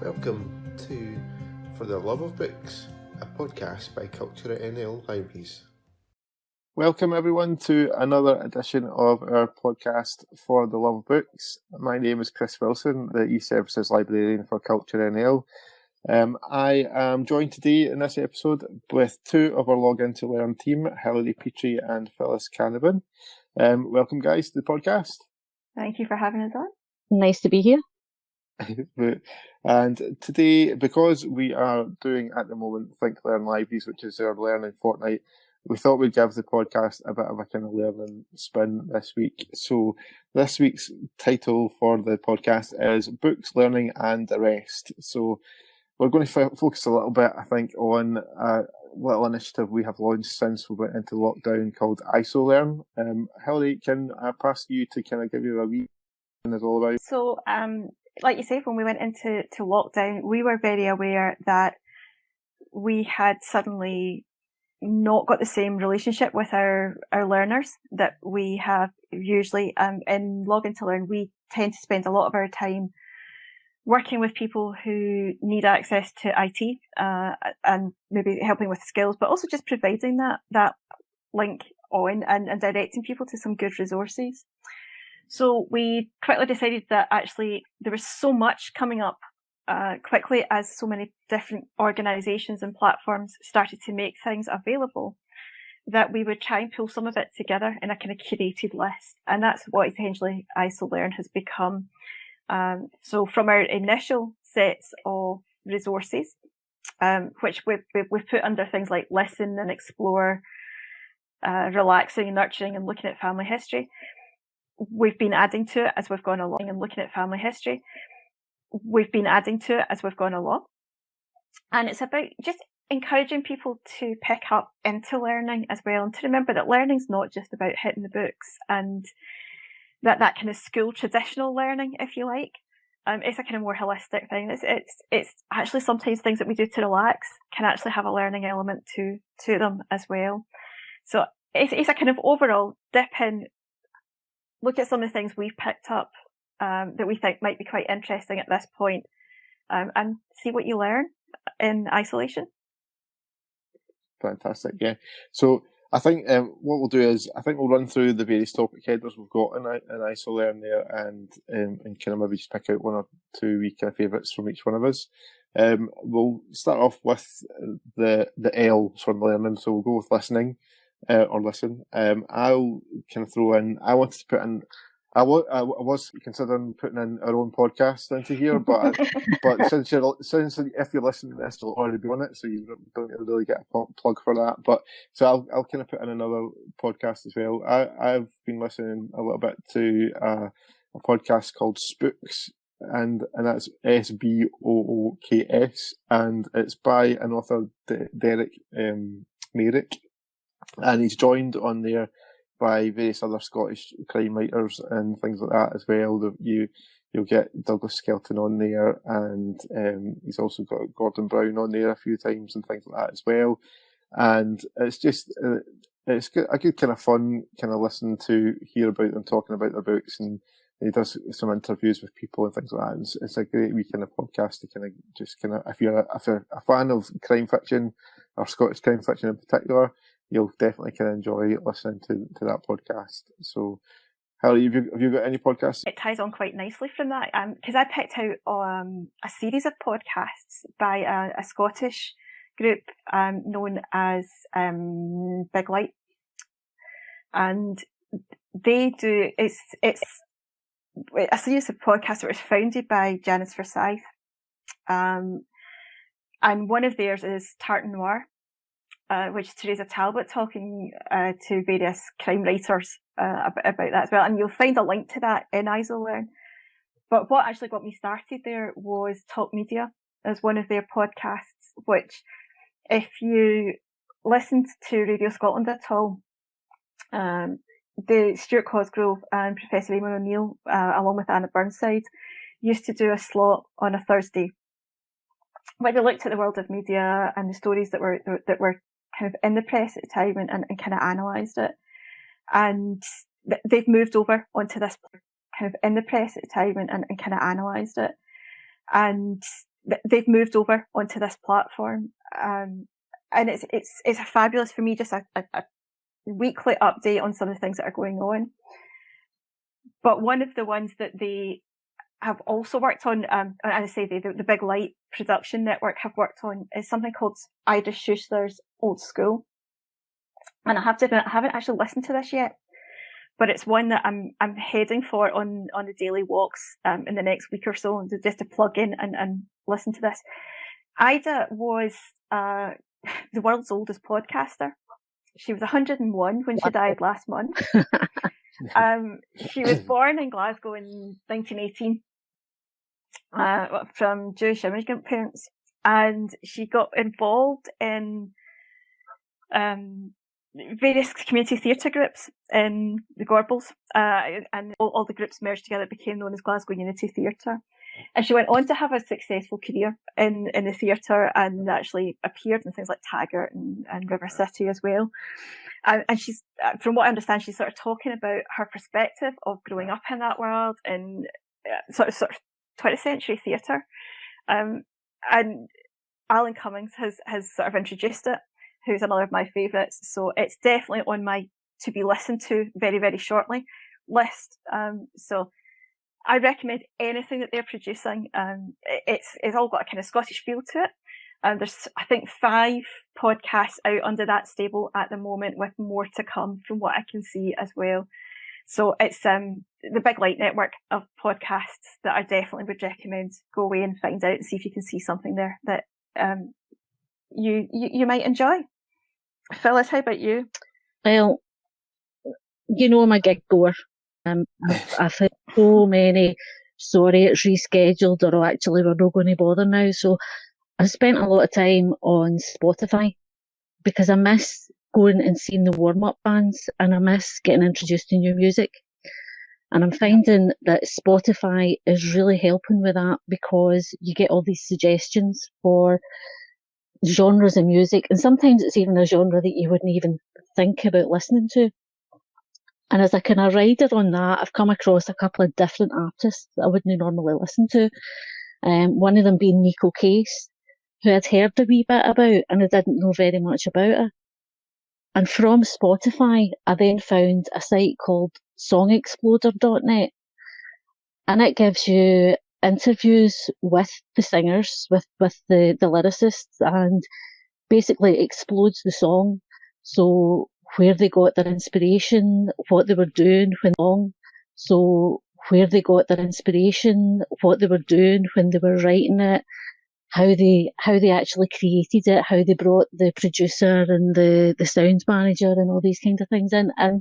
Welcome to For the Love of Books, a podcast by CultureNL Libraries. Welcome everyone to another edition of our podcast For the Love of Books. My name is Chris Wilson, the e-services librarian for CultureNL. I am joined today in this episode with two of our Log In to Learn team, Hilary Petrie and Phyllis Canavan. Welcome guys to the podcast. Thank you for having us on. Nice to be here. And today, because we are doing at the moment Think Learn Libraries, which is our learning fortnight, we thought we'd give the podcast a bit of a kind of learning spin this week. So this week's title for the podcast is Books, Learning and the Rest. So we're going to focus a little bit, I think, on a little initiative we have launched since we went into lockdown called IsoLearn. Hilary, can I pass you to kind of give you a wee what it's all about? So, like you said, when we went into lockdown, we were very aware that we had suddenly not got the same relationship with our learners that we have usually. In Log In to Learn, we tend to spend a lot of our time working with people who need access to IT and maybe helping with skills, but also just providing that link on and directing people to some good resources. So we quickly decided that actually there was so much coming up quickly as so many different organisations and platforms started to make things available that we would try and pull some of it together in a kind of curated list. And that's what essentially IsoLearn has become. So from our initial sets of resources, which we've put under things like listen and explore, relaxing and nurturing and looking at family history, we've been adding to it as we've gone along and looking at family history. We've been adding to it as we've gone along. And it's about just encouraging people to pick up into learning as well and to remember that learning's not just about hitting the books and that kind of school traditional learning, if you like. It's a kind of more holistic thing. It's actually sometimes things that we do to relax can actually have a learning element to them as well. So it's a kind of overall dip in, look at some of the things we've picked up that we think might be quite interesting at this point, and see what you learn in isolation. Fantastic, yeah. So I think what we'll do is I think we'll run through the various topic headers we've got in IsoLearn there, and kind of maybe just pick out one or two wee kind of favourites from each one of us. We'll start off with the L from learning, so we'll go with listening. Or listen. I'll kind of throw in. I wanted to put in. I was considering putting in our own podcast into here, but since if you're listening to this, you'll already be on it, so you don't really get a plug for that. But so I'll kind of put in another podcast as well. I've been listening a little bit to a podcast called Spooks, and that's SBOOKS, and it's by an author, Derek Merrick. And he's joined on there by various other Scottish crime writers and things like that as well. You'll get Douglas Skelton on there, and he's also got Gordon Brown on there a few times and things like that as well. And it's just it's a good kind of fun kind of listen to hear about them talking about their books, and he does some interviews with people and things like that. And it's a great wee kind of podcast to kind of just kind of if you're a fan of crime fiction or Scottish crime fiction in particular, you'll definitely kind of enjoy listening to that podcast. So, Hilary, have you got any podcasts? It ties on quite nicely from that, because I picked out a series of podcasts by a Scottish group known as Big Light, and they do it's a series of podcasts that was founded by Janice Forsyth, and one of theirs is Tartan Noir, which is Teresa Talbot talking to various crime writers about that as well. And you'll find a link to that in IsoLearn. But what actually got me started there was Talk Media as one of their podcasts, which if you listened to Radio Scotland at all, the Stuart Cosgrove and Professor Eamon O'Neill, along with Anna Burnside, used to do a slot on a Thursday where they looked at the world of media and the stories that were kind of in the press at the time and kind of analysed it. And they've moved over onto this kind of in the press at the time and kind of analysed it. And they've moved over onto this platform, and it's fabulous for me, just a weekly update on some of the things that are going on. But one of the ones that they have also worked on, as I say, the Big Light production network have worked on, is something called Ida Schuster's Old School. And I have to admit, I haven't actually listened to this yet, but it's one that I'm heading for on the daily walks in the next week or so, just to plug in and listen to this. Ida was the world's oldest podcaster. She was 101 when she died last month. She was born in Glasgow in 1918 from Jewish immigrant parents, and she got involved in various community theatre groups in the Gorbals, and all the groups merged together. It became known as Glasgow Unity Theatre. And she went on to have a successful career in the theatre, and actually appeared in things like Taggart and River City as well. And she's, from what I understand, she's sort of talking about her perspective of growing up in that world and sort of 20th century theatre. And Alan Cummings has sort of introduced it, who's another of my favourites. So it's definitely on my to be listened to very, very shortly list. So I recommend anything that they're producing. It's all got a kind of Scottish feel to it. There's, I think, 5 podcasts out under that stable at the moment, with more to come from what I can see as well. So it's the Big Light network of podcasts that I definitely would recommend. Go away and find out and see if you can see something there that you might enjoy. Phyllis, how about you? Well, I'm a gig goer. I've had so many, sorry, it's rescheduled, or actually we're not going to bother now. So I've spent a lot of time on Spotify because I miss going and seeing the warm-up bands, and I miss getting introduced to new music. And I'm finding that Spotify is really helping with that, because you get all these suggestions for genres of music, and sometimes it's even a genre that you wouldn't even think about listening to. And as a kind of rider on that, I've come across a couple of different artists that I wouldn't normally listen to. One of them being Nico Case, who I'd heard a wee bit about, and I didn't know very much about her. And from Spotify, I then found a site called songexploder.net, and it gives you interviews with the singers, with the lyricists, and basically explodes the song. So where they got their inspiration, what they were doing when long. So where they got their inspiration, what they were doing when they were writing it, how they actually created it, how they brought the producer and the sound manager and all these kind of things in. And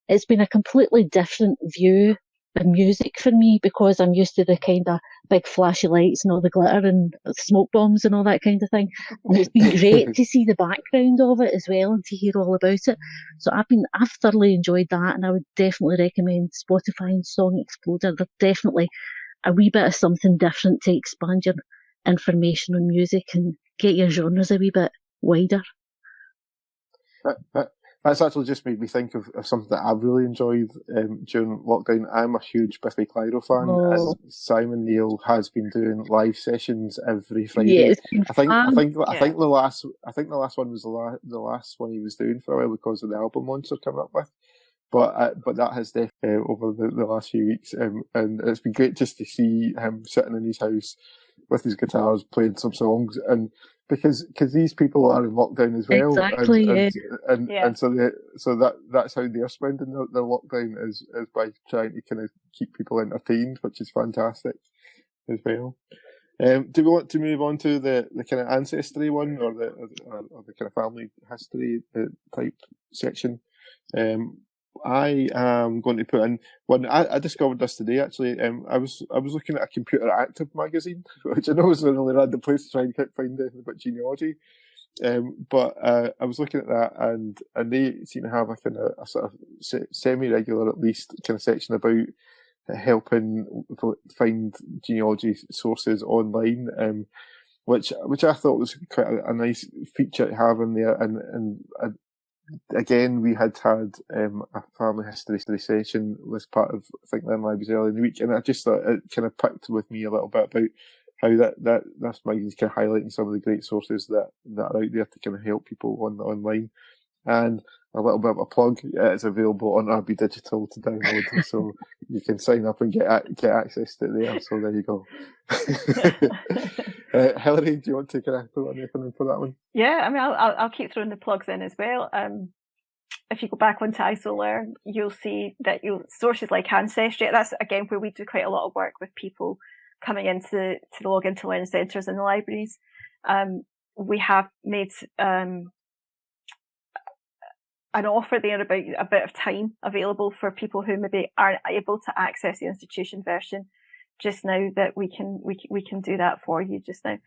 it's been a completely different view of music for me, because I'm used to the kind of big flashy lights and all the glitter and smoke bombs and all that kind of thing. And it's been great to see the background of it as well, and to hear all about it. So I've thoroughly enjoyed that, and I would definitely recommend Spotify and Song Exploder. They're definitely a wee bit of something different to expand your information on music and get your genres a wee bit wider. That's actually just made me think of something that I've really enjoyed during lockdown. I'm a huge Biffy Clyro fan, and Simon Neil has been doing live sessions every Friday. Yeah, I think the last one was the last one he was doing for a while, because of the album launch they're coming up with. But that has definitely over the last few weeks, and it's been great just to see him sitting in his house with his guitars playing some songs, and because these people are in lockdown as well, exactly, and so that's how they're spending their lockdown is by trying to kind of keep people entertained, which is fantastic as well. Do we want to move on to the kind of ancestry one, or the kind of family history type section? I am going to put in one. I discovered this today, actually. I was looking at a Computer Active magazine, which I know is a really random place to try and find anything about genealogy. But I was looking at that, and they seem to have a kind of a sort of semi-regular, at least, kind of section about helping find genealogy sources online, which I thought was quite a nice feature to have in there, and again, we had a family history session as part of, I think, Learn Libraries earlier in the week, and I just thought it kind of picked with me a little bit about how this magazine's kind of highlighting some of the great sources that are out there to kind of help people online. And a little bit of a plug, it's available on RB Digital to download, so you can sign up and get access to it there. So there you go. Hilary, do you want to kind of put anything in for that one? Yeah, I mean, I'll keep throwing the plugs in as well. If you go back onto IsoLearn, you'll see that sources like Ancestry, that's again where we do quite a lot of work with people coming into the login to learning centres in the libraries. We have made an offer there about a bit of time available for people who maybe aren't able to access the institution version just now, that we can do that for you just now.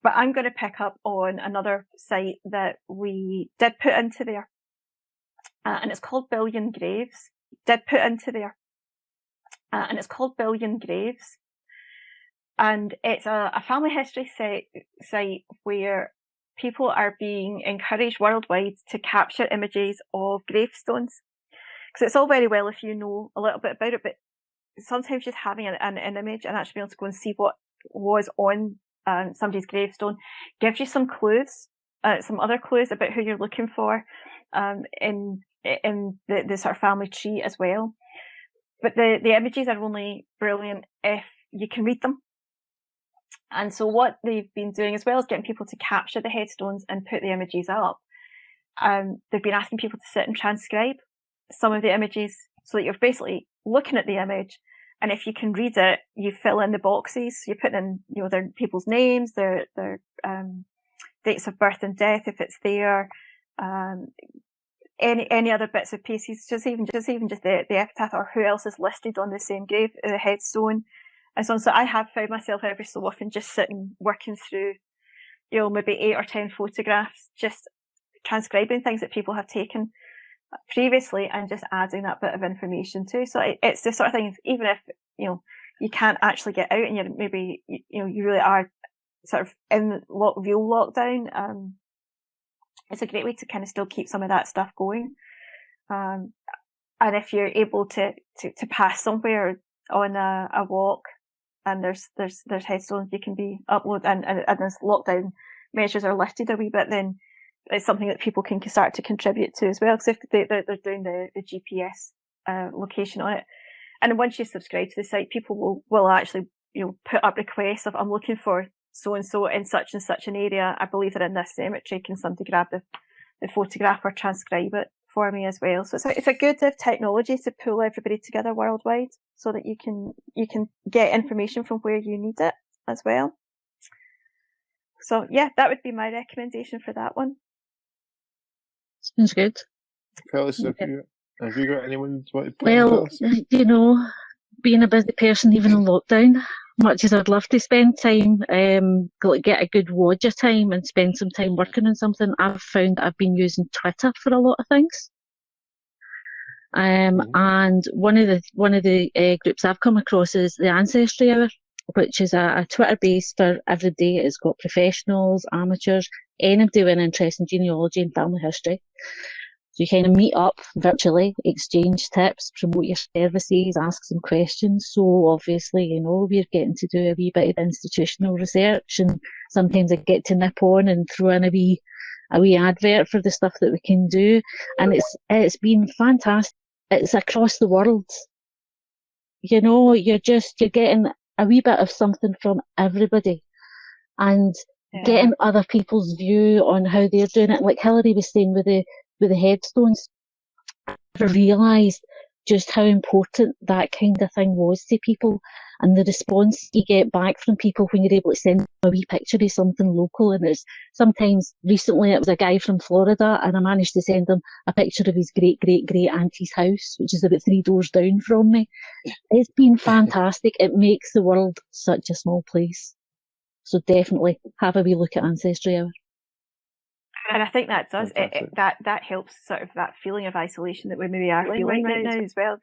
But I'm going to pick up on another site that we did put into there, and it's called Billion Graves. And it's a family history site where people are being encouraged worldwide to capture images of gravestones. Because it's all very well if you know a little bit about it, but sometimes just having an image and actually being able to go and see what was on somebody's gravestone gives you some clues, some other clues about who you're looking for in the sort of family tree as well. But the images are only brilliant if you can read them. And so what they've been doing, as well as getting people to capture the headstones and put the images up, they've been asking people to sit and transcribe some of the images so that you're basically looking at the image. And if you can read it, you fill in the boxes. You put in, their people's names, their dates of birth and death, if it's there, any other bits and pieces, just even the epitaph or who else is listed on the same grave, the headstone. And so I have found myself every so often just sitting, working through, maybe 8 or 10 photographs, just transcribing things that people have taken previously and just adding that bit of information too. So it's the sort of thing, even if, you can't actually get out and you're maybe, you really are sort of in real lockdown, it's a great way to kind of still keep some of that stuff going. And if you're able to pass somewhere on a walk, and there's headstones you can be upload and as lockdown measures are lifted a wee bit, then it's something that people can start to contribute to as well, because if they're doing the GPS location on it. And once you subscribe to the site, people will actually put up requests of, I'm looking for so and so in such and such an area, I believe they're in this cemetery, can somebody grab the photograph or transcribe it for me as well. So it's a good technology to pull everybody together worldwide so that you can get information from where you need it as well. So yeah, that would be my recommendation for that one. Sounds good. Phyllis, have you got anyone you want to put Well, being a busy person, even in lockdown, much as I'd love to spend time, get a good wodge of time and spend some time working on something, I've found that I've been using Twitter for a lot of things. And one of the groups I've come across is the Ancestry Hour, which is a Twitter base for every day. It's got professionals, amateurs, anybody with an interest in genealogy and family history. So you kind of meet up virtually, exchange tips, promote your services, ask some questions. So obviously, we're getting to do a wee bit of institutional research, and sometimes I get to nip on and throw in a wee advert for the stuff that we can do. And it's been fantastic. It's across the world. You're getting a wee bit of something from everybody, and getting other people's view on how they're doing it. Like Hilary was saying with the headstones, I never realised just how important that kind of thing was to people, and the response you get back from people when you're able to send a wee picture of something local. And it's sometimes, recently it was a guy from Florida, and I managed to send him a picture of his great auntie's house, which is about 3 doors down from me. It's been fantastic. It makes the world such a small place. So definitely have a wee look at Ancestry Hour. And I think that does that helps sort of that feeling of isolation that we maybe are feeling right now as well.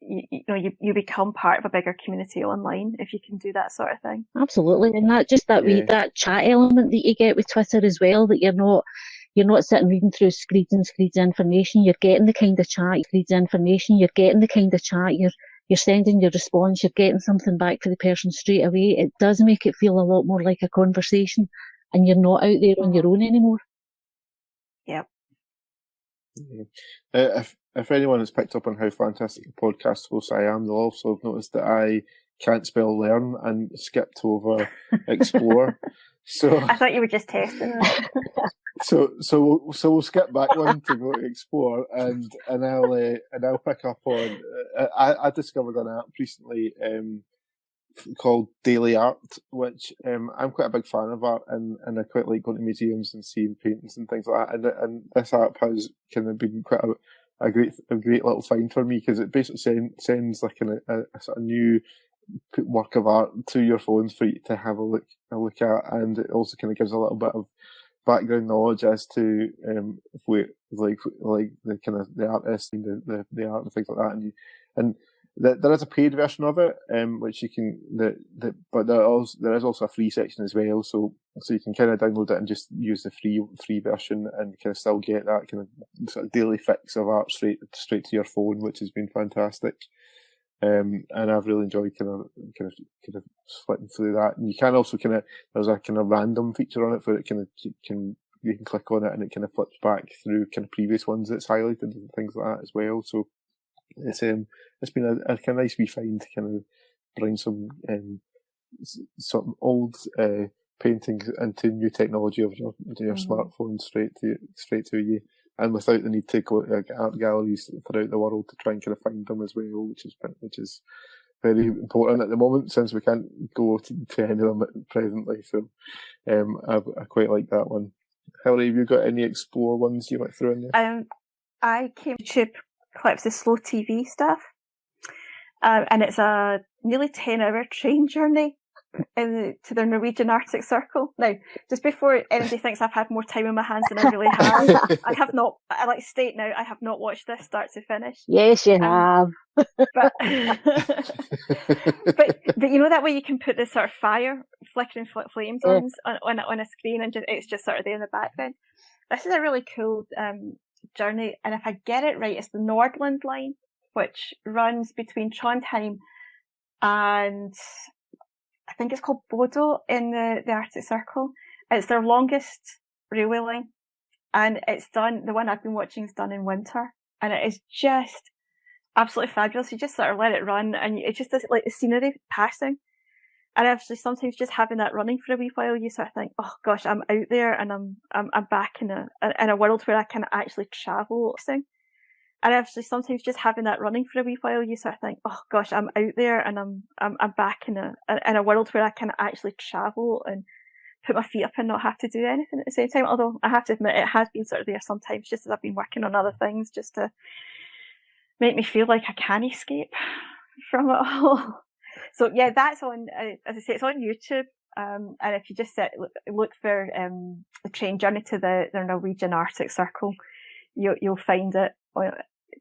You become part of a bigger community online if you can do that sort of thing. Absolutely, and that chat element that you get with Twitter as well, that you're not sitting reading through screeds of information. You're getting the kind of chat. You're getting the kind of chat. you're sending your response, you're getting something back for the person straight away. It does make it feel a lot more like a conversation, and you're not out there on your own anymore. Yep. If anyone has picked up on how fantastic a podcast host I am, they'll also have noticed that I can't spell learn and skipped over explore. So I thought you were just testing it. So we'll skip back one to go to explore, and I'll pick up on. I discovered an app recently called Daily Art, which I'm quite a big fan of art, and I quite like going to museums and seeing paintings and things like that. And this app has kind of been quite a great little find for me, because it basically sends like a sort of new work of art to your phones for you to have a look at, and it also kind of gives a little bit of background knowledge as to like the kind of the artist and the art and things like that, and there is a paid version of it, which you can but there is also a free section as well, so you can kind of download it and just use the free version and kind of still get that kind of sort of daily fix of art straight to your phone, which has been fantastic. And I've really enjoyed kind of flipping through that. And you can also there's a kind of random feature on it where you can click on it and it kind of flips back through kind of previous ones that's highlighted and things like that as well. So it's been a kind of nice wee find to kind of bring some old paintings into new technology of your smartphone straight to you, and without the need to go to art galleries throughout the world to try and kind of find them as well, which is very important at the moment, since we can't go to any of them presently. So I quite like that one. Hilary, have you got any explore ones you might throw in there? I came to YouTube clips of slow TV stuff, and it's a nearly 10-hour train journey to the Norwegian Arctic Circle. Now, just before anybody thinks I've had more time on my hands than I really have, I like to state now, I have not watched this start to finish. Yes, you have. But you know that way you can put this sort of fire flickering flames on a screen, and it's just sort of there in the background. This is a really cool journey, and if I get it right, it's the Nordland line, which runs between Trondheim and I think it's called Bodo in the Arctic Circle. It's their longest railway line, and the one I've been watching is done in winter, and it is just absolutely fabulous. You just sort of let it run, and it's just like the scenery passing. And actually, sometimes just having that running for a wee while, you sort of think, "Oh gosh, I'm out there, and I'm back in a world where I can actually travel." And actually, sometimes just having that running for a wee while, you sort of think, "Oh gosh, I'm out there, and I'm back in a world where I can actually travel and put my feet up and not have to do anything at the same time." Although I have to admit, it has been sort of there sometimes, just as I've been working on other things, just to make me feel like I can escape from it all. So yeah, that's on. As I say, it's on YouTube. And if you just look for the train journey to the Norwegian Arctic Circle, you'll find it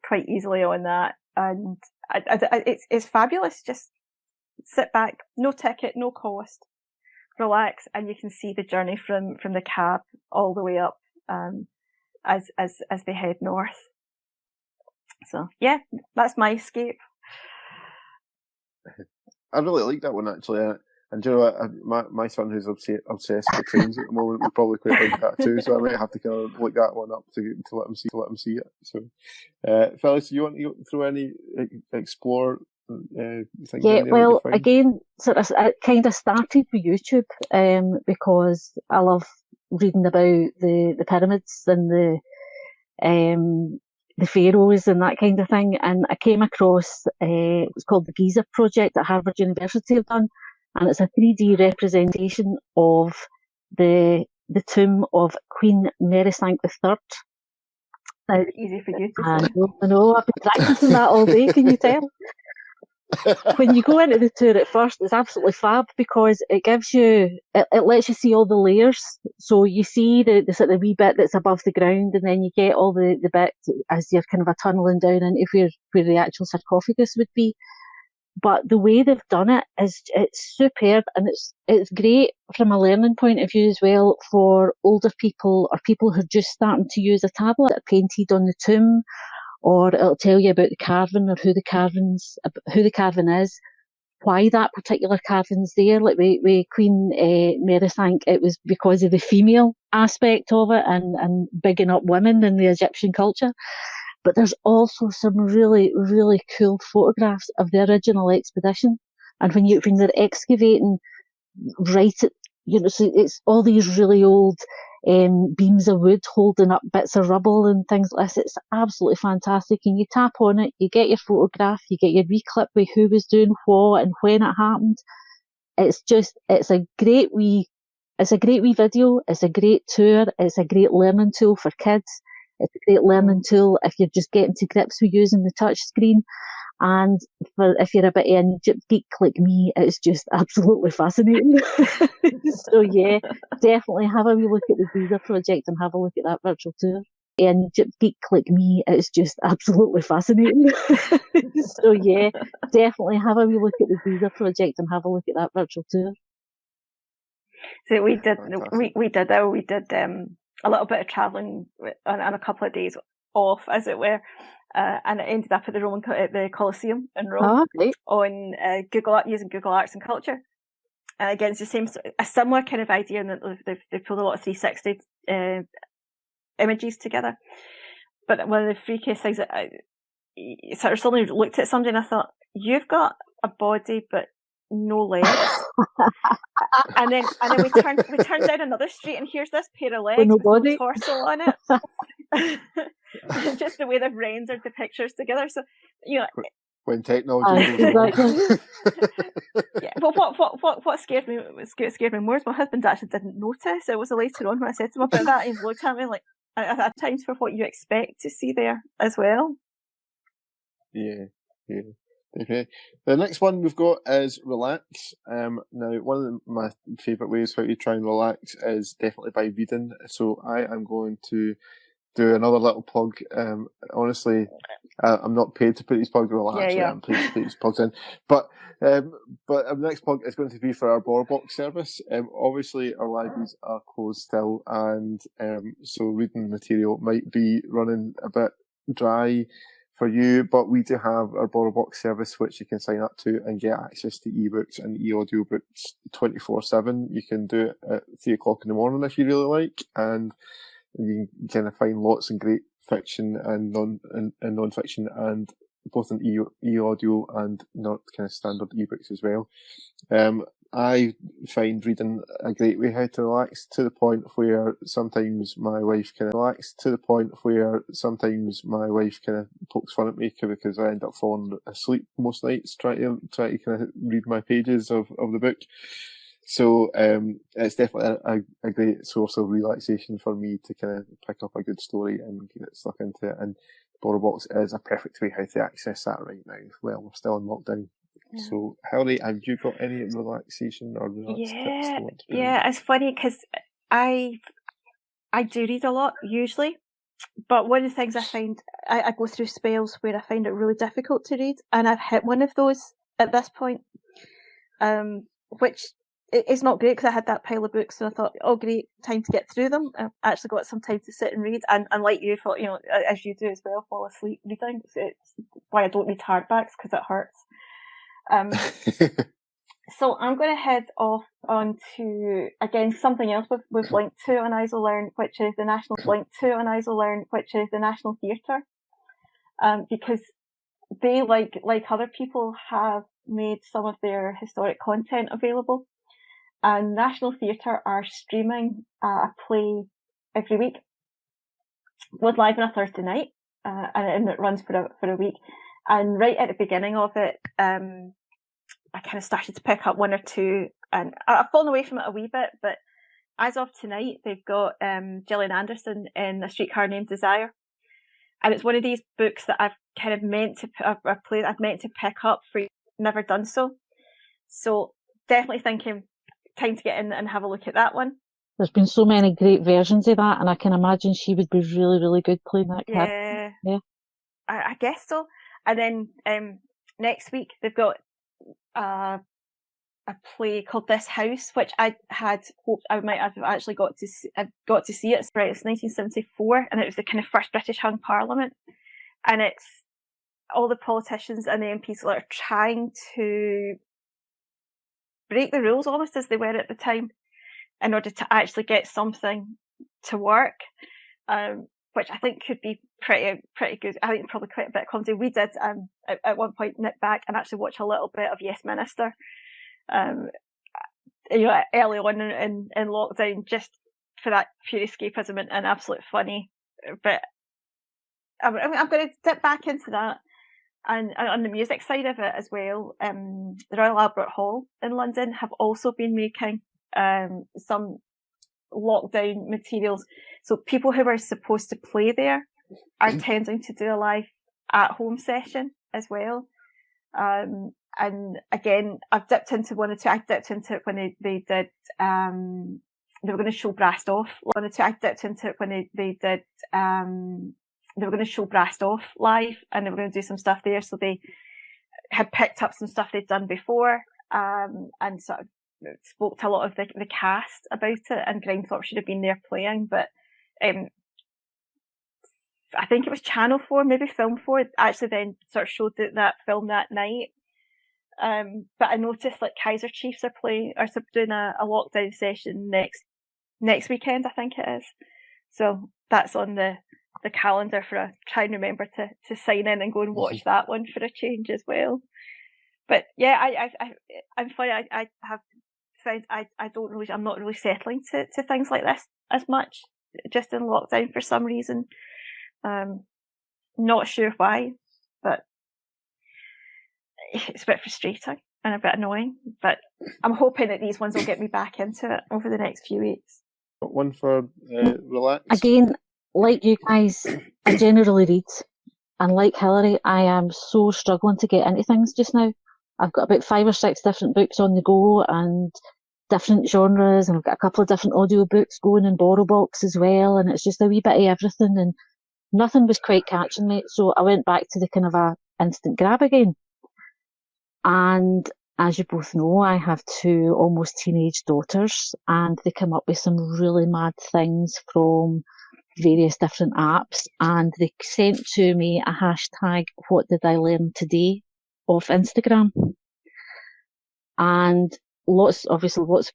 quite easily on that. And it's fabulous. Just sit back, no ticket, no cost, relax, and you can see the journey from the cab all the way up as they head north. So yeah, that's my escape. I really like that one actually, and you know what, my son who's obsessed with trains at the moment would probably quite like that too. So I might have to kind of look that one up to let him see it. So, Phyllis, do you want to throw any explore? Yeah, well, again, I kind of started with YouTube because I love reading about the pyramids and the pharaohs and that kind of thing, and I came across it's called the Giza Project that Harvard University have done, and it's a 3D representation of the tomb of Queen Merisande III. Now, easy for you to say. I know, I've been practicing that all day, can you tell? When you go into the tour at first, it's absolutely fab because it gives you, it lets you see all the layers. So you see the sort of wee bit that's above the ground, and then you get all the bit as you're kind of a tunneling down into where the actual sarcophagus would be. But the way they've done it it's superb, and it's great from a learning point of view as well for older people or people who are just starting to use a tablet painted on the tomb, or it'll tell you about the carving or who the carving is, why that particular carving's there. Like with Queen Mary, it was because of the female aspect of it and bigging up women in the Egyptian culture. But there's also some really, really cool photographs of the original expedition. And when they're excavating right at, so it's all these really old beams of wood holding up bits of rubble and things like this. It's absolutely fantastic. And you tap on it, you get your photograph, you get your wee clip with who was doing what and when it happened. It's a great wee video. It's a great tour. It's a great learning tool for kids. It's a great learning tool if you're just getting to grips with using the touch screen. And if you're a bit of an Egypt geek like me, it's just absolutely fascinating. So yeah, definitely have a wee look at the Visa project and have a look at that virtual tour. An Egypt geek like me, it's just absolutely fascinating. So yeah, definitely have a wee look at the Visa project and have a look at that virtual tour. So we did a little bit of travelling on a couple of days off, as it were. And it ended up at the Colosseum in Rome on using Google Arts and Culture. And again, it's the same, a similar kind of idea in that they've pulled a lot of 360 images together. But one of the freakiest things that I sort of suddenly looked at somebody and I thought, you've got a body but no legs. and then we turned down another street and here's this pair of legs with no torso on it. Just the way they've rendered the pictures together. So when technology goes wrong. Yeah, but what scared me more is my husband actually didn't notice. It was later on when I said to him about that, he looked at me like at times for what you expect to see there as well. Yeah. Okay. The next one we've got is relax. Now, one of my favourite ways how to try and relax is definitely by reading. So I am going to do another little plug. Honestly, I'm not paid to put these plugs. Well, actually, I'm paid to put these plugs in. But the next plug is going to be for our BorrowBox service. Obviously, our libraries are closed still, and so reading material might be running a bit dry for you, but we do have our BorrowBox service, which you can sign up to and get access to ebooks and e-audiobooks 24/7. You can do it at 3:00 in the morning if you really like, and you can kind of find lots of great fiction and non-fiction, and both in e-audio and not kind of standard ebooks as well. I find reading a great way how to relax, to the point where sometimes my wife kind of pokes fun at me because I end up falling asleep most nights trying to kind of read my pages of the book. So it's definitely a great source of relaxation for me to kind of pick up a good story and get stuck into it. And BorrowBox is a perfect way how to access that right now. Well, we're still in lockdown. Yeah. So, Harry, have you got any relaxation or relax tips you want to put in? It's funny because I do read a lot usually, but one of the things I find, I go through spells where I find it really difficult to read, and I've hit one of those at this point, which is not great because I had that pile of books and I thought, oh great, time to get through them. I've actually got some time to sit and read, and like you thought, as you do as well, fall asleep reading. It's why I don't read hardbacks, because it hurts. So I'm going to head off onto, again, something else we've linked to on ISOLearn, which is the National Theatre, because they, like other people, have made some of their historic content available, and National Theatre are streaming a play every week. It was live on a Thursday night, and it runs for a week. And right at the beginning of it, I kind of started to pick up one or two, and I've fallen away from it a wee bit, but as of tonight, they've got Gillian Anderson in A Streetcar Named Desire. And it's one of these books that I've kind of meant to pick up for never done so. So definitely thinking time to get in and have a look at that one. There's been so many great versions of that, and I can imagine she would be really, really good playing that character. Yeah. I guess so. And then next week they've got a play called This House, which I had hoped I might have actually got to see. It. Right, it's 1974, and it was the kind of first British hung Parliament. and it's all the politicians and the MPs are trying to break the rules almost as they were at the time in order to actually get something to work, which I think could be pretty good. I think probably quite a bit of comedy. We did at one point nip back and actually watch a little bit of Yes Minister, early on in lockdown, just for that pure escapism and absolute funny. But I'm going to dip back into that. And on the music side of it as well, the Royal Albert Hall in London have also been making some lockdown materials. So people who are supposed to play there are tending to do a live at-home session as well. And again, I've dipped into one or two. I dipped into it when they did. They were going to show Brassed Off. I dipped into it when they did. They were going to show Brassed Off live, and they were going to do some stuff there. So they had picked up some stuff they'd done before, and sort of spoke to a lot of the cast about it. And Grimethorpe should have been there playing, but I think it was Channel 4, maybe Film 4, actually then sort of showed that film that night. But I noticed like Kaiser Chiefs are doing a lockdown session next weekend, I think it is. So that's on the calendar for try and remember to sign in and go and watch that one for a change as well. But yeah, I'm funny. I have found I'm not really settling to things like this as much just in lockdown for some reason. Not sure why, but it's a bit frustrating and a bit annoying. But I'm hoping that these ones will get me back into it over the next few weeks. One for relax. Again, like you guys, I generally read, and like Hilary, I am so struggling to get into things just now. I've got about 5 or 6 different books on the go and different genres, and I've got a couple of different audio books going in BorrowBox as well, and it's just a wee bit of everything, and nothing was quite catching me, so I went back to the kind of a instant grab again. And as you both know, I have 2 almost teenage daughters, and they come up with some really mad things from various different apps, and they sent to me a hashtag, what did I learn today, off Instagram. And lots of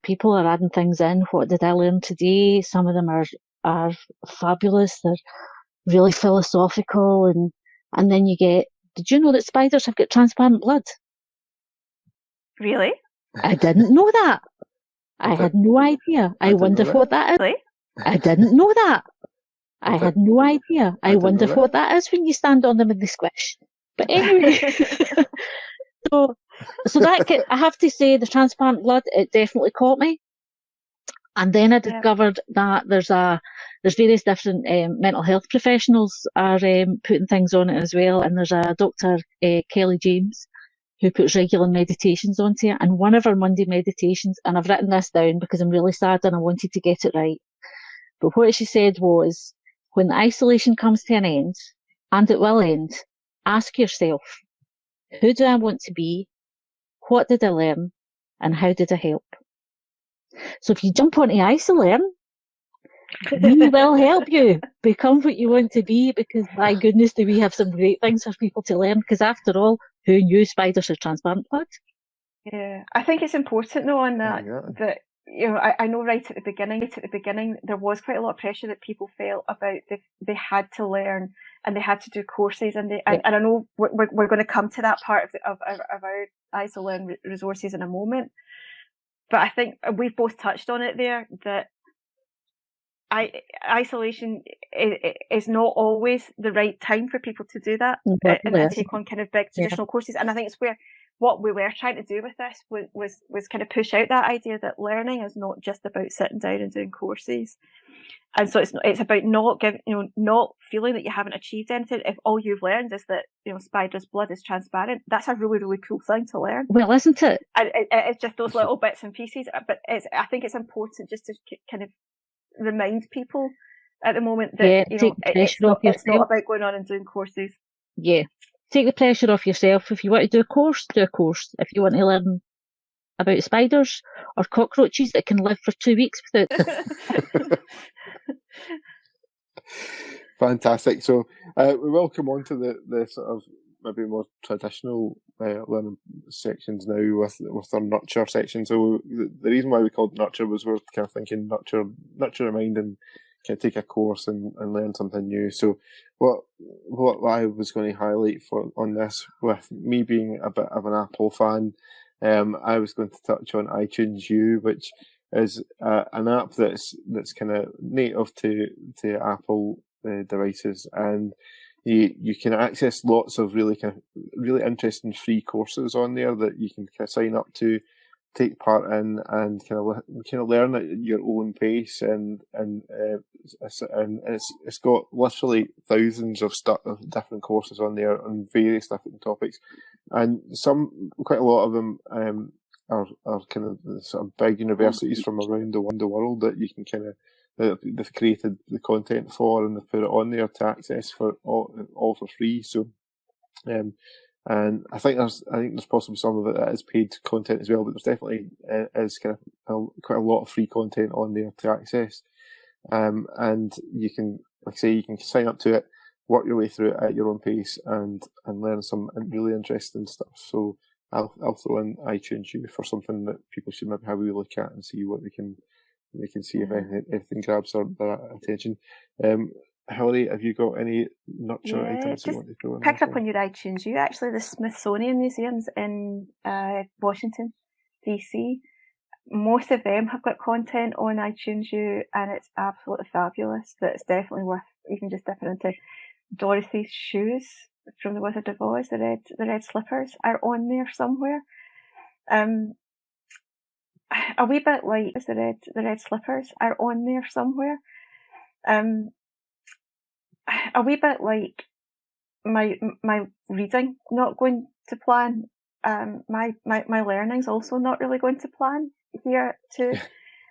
people are adding things in. What did I learn today? Some of them are fabulous. They're really philosophical, and then you get, did you know that spiders have got transparent blood? Really? I didn't know that. I had no idea. I wonder what that is. Really? I didn't know that. I had no idea. I wonder what that is when you stand on them and they squish. But anyway, so that I have to say, the transparent blood, it definitely caught me. And then I discovered that there's various different mental health professionals are putting things on it as well. And there's a Dr. Kelly James who puts regular meditations onto it. And one of her Monday meditations, and I've written this down because I'm really sad and I wanted to get it right. But what she said was, when the isolation comes to an end, and it will end, ask yourself, who do I want to be? What did I learn? And how did I help? So if you jump onto IsoLearn, we will help you become what you want to be, because my goodness, do we have some great things for people to learn, because after all, who knew spiders are transparent blood? Yeah, I think it's important though on that, that, you know, I know right at the beginning, there was quite a lot of pressure that people felt about they had to learn and they had to do courses, and and I know we're going to come to that part of our IsoLearn resources in a moment. But I think we've both touched on it there, that isolation is not always the right time for people to do that and take on kind of big traditional courses. And I think it's where what we were trying to do with this was kind of push out that idea that learning is not just about sitting down and doing courses. And so it's about not feeling that you haven't achieved anything. If all you've learned is that, you know, spider's blood is transparent, that's a really, really cool thing to learn. Well, isn't it? And it's just those little bits and pieces. But I think it's important just to kind of remind people at the moment that it's not about going on and doing courses. Yeah, take the pressure off yourself. If you want to do a course, do a course. If you want to learn about spiders or cockroaches that can live for 2 weeks without Fantastic. So we will come on to the sort of maybe more traditional learning sections now with our nurture section. So the reason why we called nurture was we're kind of thinking nurture your mind and kind of take a course and learn something new. So what I was going to highlight on this, with me being a bit of an Apple fan, I was going to touch on iTunes U, which is an app that's kind of native to Apple devices, and you can access lots of really interesting free courses on there that you can kind of sign up to, take part in, and kind of learn at your own pace, and it's got literally thousands of different courses on there on various different topics, and quite a lot of them are kind of sort of big universities from around the world that you can kind of they've created the content for, and they've put it on there to access for all for free. So, and I think there's possibly some of it that is paid content as well, but there's definitely is kind of quite a lot of free content on there to access. And you can, like I say, you can sign up to it, work your way through it at your own pace, and learn some really interesting stuff. So I'll throw in iTunes U for something that people should maybe have a look at and see what they can see if anything grabs their attention. Hilary, have you got any nurture items you want to throw in? Pick up on your iTunes U. Actually, the Smithsonian Museums in Washington, DC, most of them have got content on iTunes U, and it's absolutely fabulous. But it's definitely worth even just dipping into. Dorothy's shoes from The Wizard of Oz, the red slippers, are on there somewhere. A wee bit like the red slippers are on there somewhere. A wee bit like my reading not going to plan. My learning's also not really going to plan here too.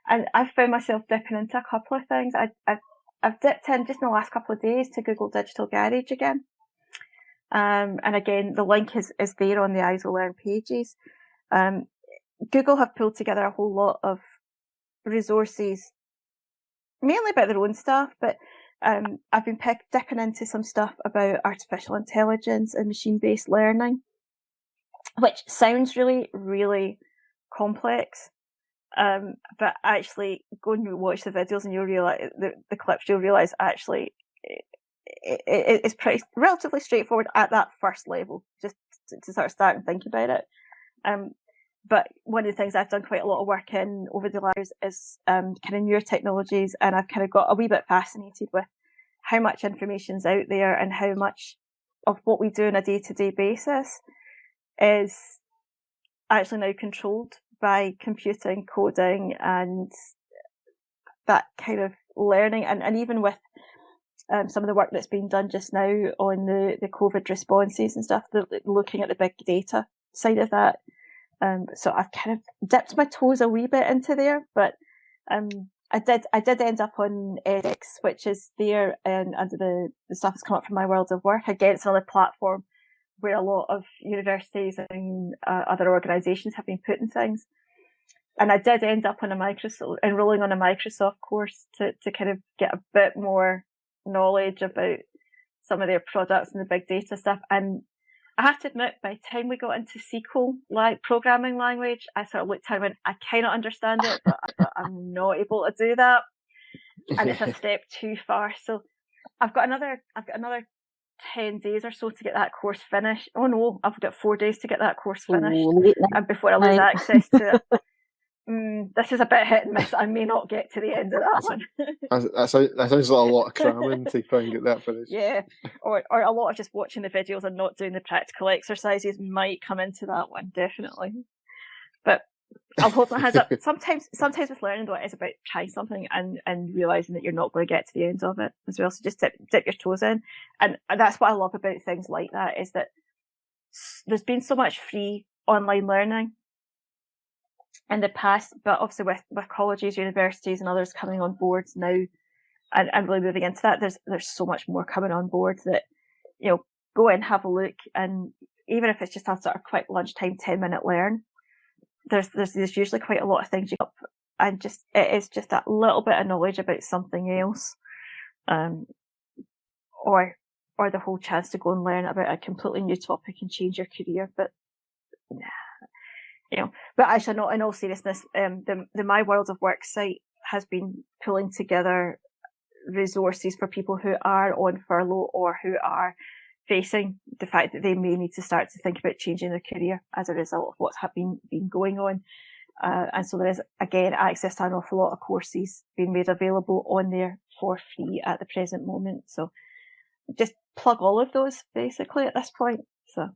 And I've found myself dipping into a couple of things. I've dipped in just in the last couple of days to Google Digital Garage again. And again, the link is there on the ISOLearn pages. Google have pulled together a whole lot of resources, mainly about their own stuff, but I've been dipping into some stuff about artificial intelligence and machine-based learning, which sounds really, really complex. But actually, go and watch the videos and you'll realize the clips. You'll realize actually it's pretty relatively straightforward at that first level, just to sort of start and think about it. But one of the things I've done quite a lot of work in over the years is kind of newer technologies, and I've kind of got a wee bit fascinated with how much information's out there and how much of what we do on a day-to-day basis is actually now controlled by computing, coding, and that kind of learning. And even with some of the work that's been done just now on the COVID responses and stuff, looking at the big data side of that. So I've kind of dipped my toes a wee bit into there, but I did end up on edX, which is there under the stuff that's come up from my world of work. Again, it's another platform where a lot of universities and other organisations have been putting things. And I did end up on enrolling on a Microsoft course to kind of get a bit more knowledge about some of their products and the big data stuff. And I have to admit, by the time we got into SQL, like programming language, I sort of looked at it and went, I kind of understand it, but I'm not able to do that. And it's a step too far. So I've got another 10 days or so to get that course finished. Oh no, I've got 4 days to get that course finished. And before I lose access to it. This is a bit hit and miss. I may not get to the end of that one. That sounds like a lot of cramming to try and get that finished. Yeah, or a lot of just watching the videos and not doing the practical exercises might come into that one, definitely. But I'll hold my hands up. Sometimes with learning, though, it is about trying something and realising that you're not going to get to the end of it as well. So just dip your toes in. And that's what I love about things like that, is that there's been so much free online learning in the past, but obviously with colleges, universities and others coming on board now and really moving into that, there's so much more coming on board that, you know, go in, have a look, and even if it's just a sort of quick lunchtime 10-minute learn, there's usually quite a lot of things you up, and it is just that little bit of knowledge about something else. or the whole chance to go and learn about a completely new topic and change your career. But but actually, not in all seriousness, the My World of Work site has been pulling together resources for people who are on furlough or who are facing the fact that they may need to start to think about changing their career as a result of what's been going on. And so there is, again, access to an awful lot of courses being made available on there for free at the present moment. So just plug all of those basically at this point. So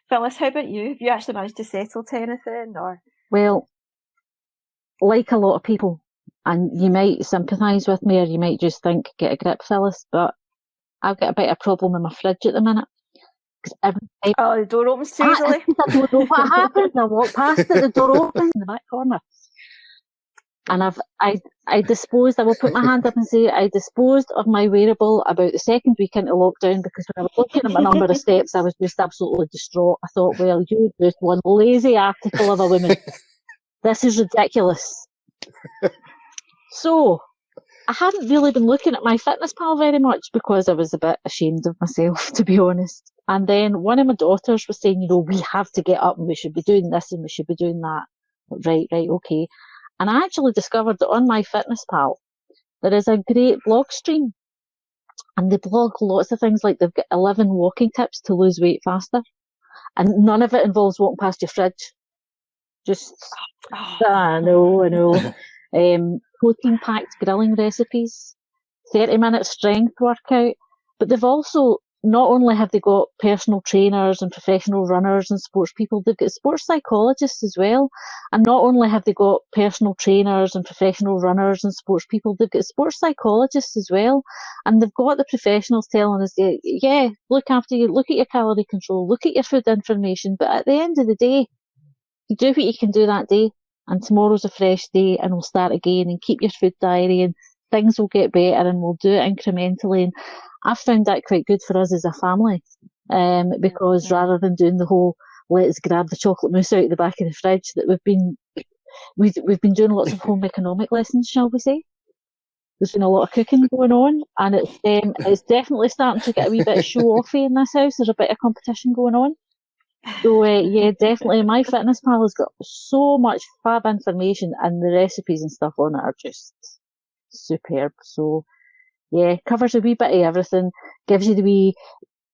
Phyllis, how about you? Have you actually managed to settle to anything? Or Well, like a lot of people, and you might sympathise with me or you might just think, get a grip, Phyllis, but I've got a bit of a problem in my fridge at the minute. Every time the door opens too easily. I don't know what happened. I walk past it, the door opens in the back corner. And I disposed, I will put my hand up and say, I disposed of my wearable about the second week into lockdown, because when I was looking at my number of steps, I was just absolutely distraught. I thought, well, you're just one lazy article of a woman. This is ridiculous. So, I hadn't really been looking at MyFitnessPal very much because I was a bit ashamed of myself, to be honest. And then one of my daughters was saying, we have to get up and we should be doing this and we should be doing that. Right, okay. And I actually discovered that on MyFitnessPal, there is a great blog stream. And they blog lots of things, like they've got 11 walking tips to lose weight faster. And none of it involves walking past your fridge. Just, I know. Protein-packed grilling recipes, 30-minute strength workout. But they've also, not only have they got personal trainers and professional runners and sports people, they've got sports psychologists as well. And not only have they got personal trainers and professional runners and sports people, they've got sports psychologists as well. And they've got the professionals telling us, yeah, look after you, look at your calorie control, look at your food information. But at the end of the day, you do what you can do that day. And tomorrow's a fresh day and we'll start again, and keep your food diary and things will get better and we'll do it incrementally. And I've found that quite good for us as a family, because rather than doing the whole let's grab the chocolate mousse out of the back of the fridge, that we've been doing lots of home economic lessons, shall we say. There's been a lot of cooking going on, and it's definitely starting to get a wee bit show-offy in this house. There's a bit of competition going on. So, yeah, definitely. MyFitnessPal has got so much fab information, and the recipes and stuff on it are just superb. So, yeah, covers a wee bit of everything. Gives you the wee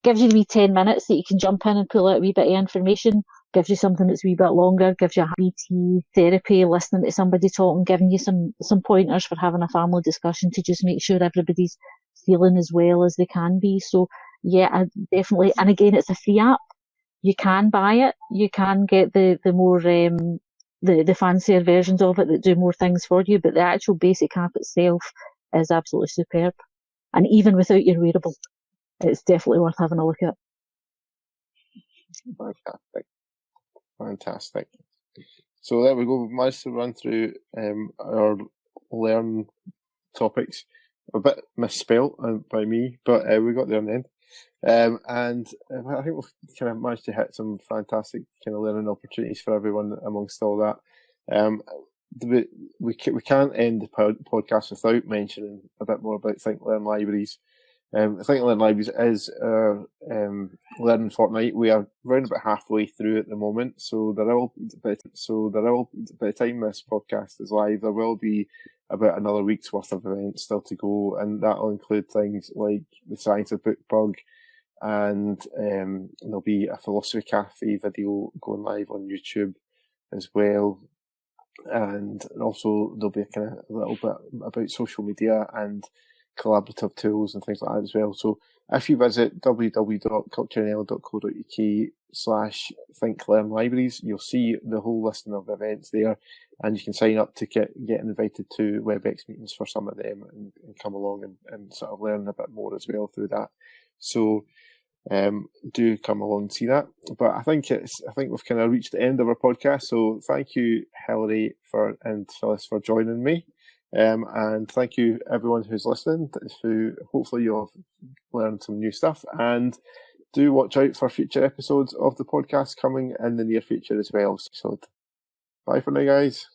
10 minutes that you can jump in and pull out a wee bit of information. Gives you something that's a wee bit longer. Gives you a BT therapy, listening to somebody talking, giving you some pointers for having a family discussion to just make sure everybody's feeling as well as they can be. So, yeah, I definitely. And again, it's a free app. You can buy it. You can get the more the fancier versions of it that do more things for you. But the actual basic app itself is absolutely superb. And even without your wearable, it's definitely worth having a look at. Fantastic. So there we go. We've managed to run through our learn topics. A bit misspelt by me, but we got there in the end. And I think we've kind of managed to hit some fantastic kind of learning opportunities for everyone amongst all that. We can't end the podcast without mentioning a bit more about Think Learn Libraries. Think Learn Libraries is our learning fortnight. We are around about halfway through at the moment, so by the time this podcast is live, there will be about another week's worth of events still to go, and that will include things like the Science of Book Bug, and there'll be a Philosophy Cafe video going live on YouTube as well. And also there'll be a kind of a little bit about social media and collaborative tools and things like that as well. So if you visit www.culturenl.co.uk/thinklearnlibraries, you'll see the whole listing of events there, and you can sign up to get invited to WebEx meetings for some of them and come along and sort of learn a bit more as well through that. So do come along and see that. But I think we've kind of reached the end of our podcast. So thank you, Hilary and Phyllis, for joining me. And thank you everyone who's listening, who hopefully you'll have learned some new stuff, and do watch out for future episodes of the podcast coming in the near future as well. So bye for now, guys.